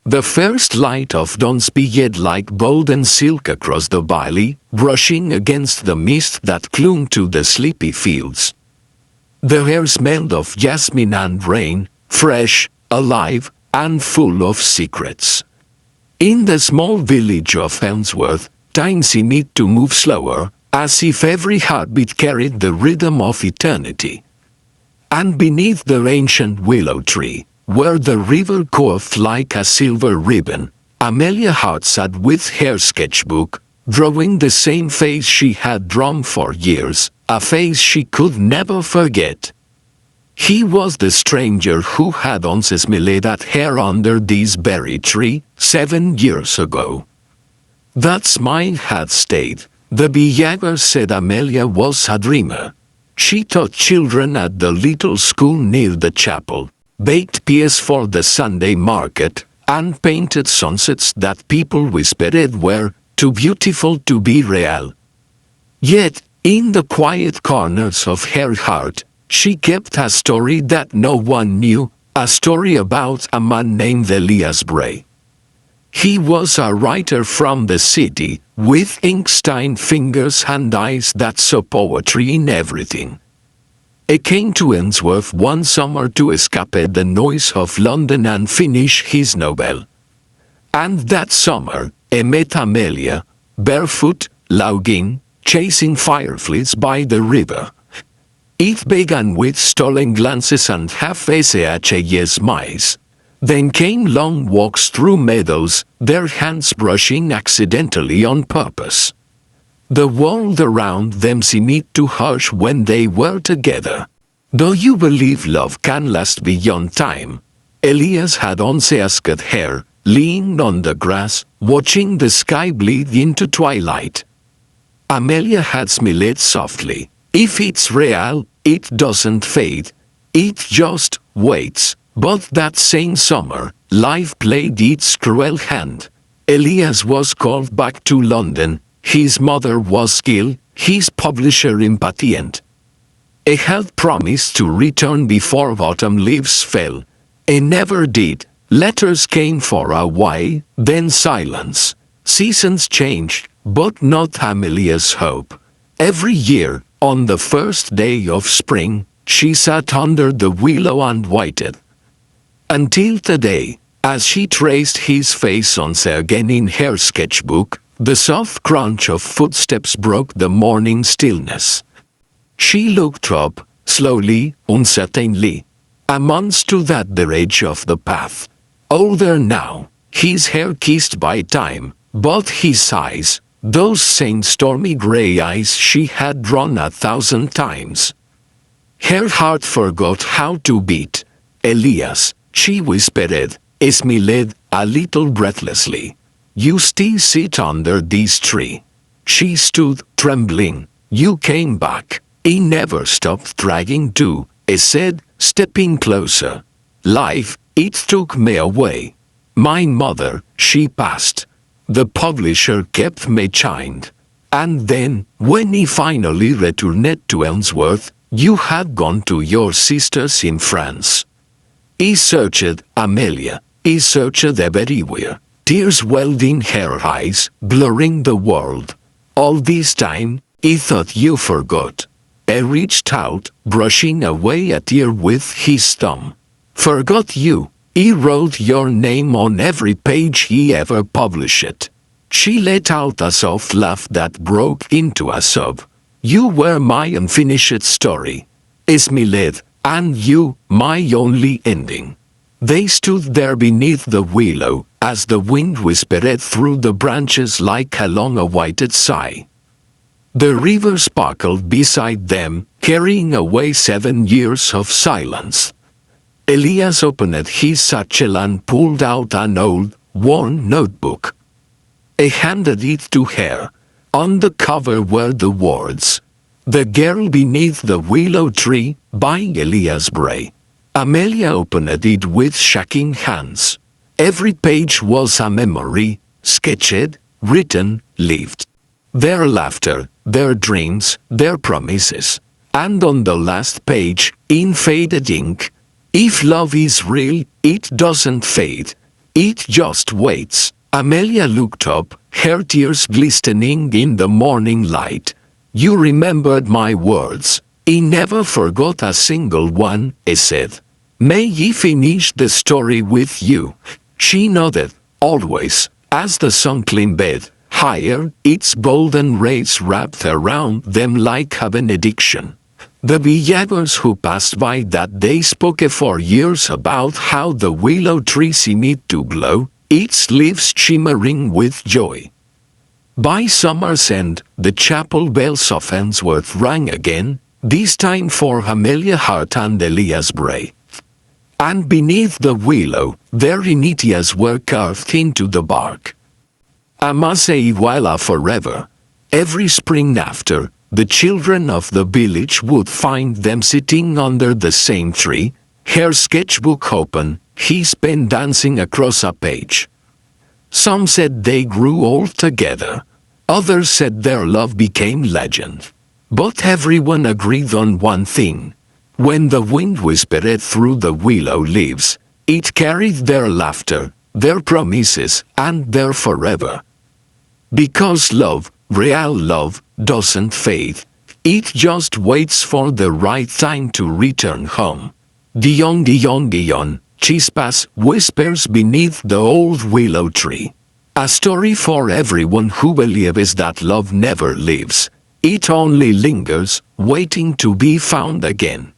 The first light of dawn sped like golden silk across the valley, brushing against the mist that clung to the sleepy fields. The air smelled of jasmine and rain, fresh, alive, and full of secrets. In the small village of Ainsworth, time seemed to move slower, as if every heartbeat carried the rhythm of eternity. And beneath the ancient willow tree, where the river curved like a silver ribbon, Amelia Hart sat with her sketchbook, drawing the same face she had drawn for years, a face she could never forget. He was the stranger who had once smiled at her under this berry tree 7 years ago. That smile had stayed. The behavior said Amelia was a dreamer. She taught children at the little school near the chapel, baked pies for the Sunday market, and painted sunsets that people whispered were too beautiful to be real. Yet, in the quiet corners of her heart, she kept a story that no one knew, a story about a man named Elias Bray. He was a writer from the city, with ink-stained fingers and eyes that saw poetry in everything. He came to Ainsworth one summer to escape the noise of London and finish his novel. And that summer, he met Amelia, barefoot, lounging, chasing fireflies by the river. It began with stolen glances and half-faced smiles. Then came long walks through meadows, their hands brushing accidentally on purpose. The world around them seemed to hush when they were together. Do you believe love can last beyond time? Elias had once asked her, leaning on the grass, watching the sky bleed into twilight. Amelia had smiled softly. If it's real, it doesn't fade. It just waits. But that same summer, life played its cruel hand. Elias was called back to London, his mother was ill, his publisher impatient. He had promised to return before autumn leaves fell. He never did. Letters came for a while, then silence. Seasons changed, but not Amelia's hope. Every year, on the first day of spring, she sat under the willow and waited. Until today, as she traced his face once again in her sketchbook, the soft crunch of footsteps broke the morning stillness. She looked up, slowly, uncertainly. A man stood at the edge of the path. Older now, his hair kissed by time, but his eyes, those same stormy gray eyes she had drawn 1,000 times. Her heart forgot how to beat. Elias, she whispered, smiled a little breathlessly. You still sit under this tree. She stood, trembling. You came back. He never stopped trying to, he said, stepping closer. Life, it took me away. My mother, she passed. The publisher kept me chained. And then, when he finally returned to Ainsworth, you had gone to your sisters in France. He searched, Amelia. He searched everywhere. Tears welled in her eyes, blurring the world. All this time, he thought you forgot. He reached out, brushing away a tear with his thumb. Forgot you. He wrote your name on every page he ever published. She let out a soft laugh that broke into a sob. You were my unfinished story. Smiled, and you, my only ending. They stood there beneath the willow, as the wind whispered through the branches like a long-awaited sigh. The river sparkled beside them, carrying away 7 years of silence. Elias opened his satchel and pulled out an old, worn notebook. He handed it to her. On the cover were the words, "The Girl Beneath the Willow Tree," by Elias Bray. Amelia opened it with shaking hands. Every page was a memory, sketched, written, lived. Their laughter, their dreams, their promises. And on the last page, in faded ink, "If love is real, it doesn't fade. It just waits. Amelia looked up, her tears glistening in the morning light. You remembered my words. I never forgot a single one, I said. May I finish the story with you? She nodded, always, as the sun climbed higher, its golden rays wrapped around them like a benediction. The villagers who passed by that day spoke for years about how the willow tree seemed to glow, its leaves shimmering with joy. By summer's end, the chapel bells of Answorth rang again, this time for Amelia Hart and Elias Bray. And beneath the willow, their initials were carved into the bark. Amase Iwala forever. Every spring after, the children of the village would find them sitting under the same tree, her sketchbook open, his pen dancing across a page. Some said they grew old together. Others said their love became legend. But everyone agreed on one thing. When the wind whispered through the willow leaves, it carried their laughter, their promises, and their forever. Because love, real love, doesn't fade. It just waits for the right time to return home. Dion, chispas, whispers beneath the old willow tree. A story for everyone who believes that love never leaves. It only lingers, waiting to be found again.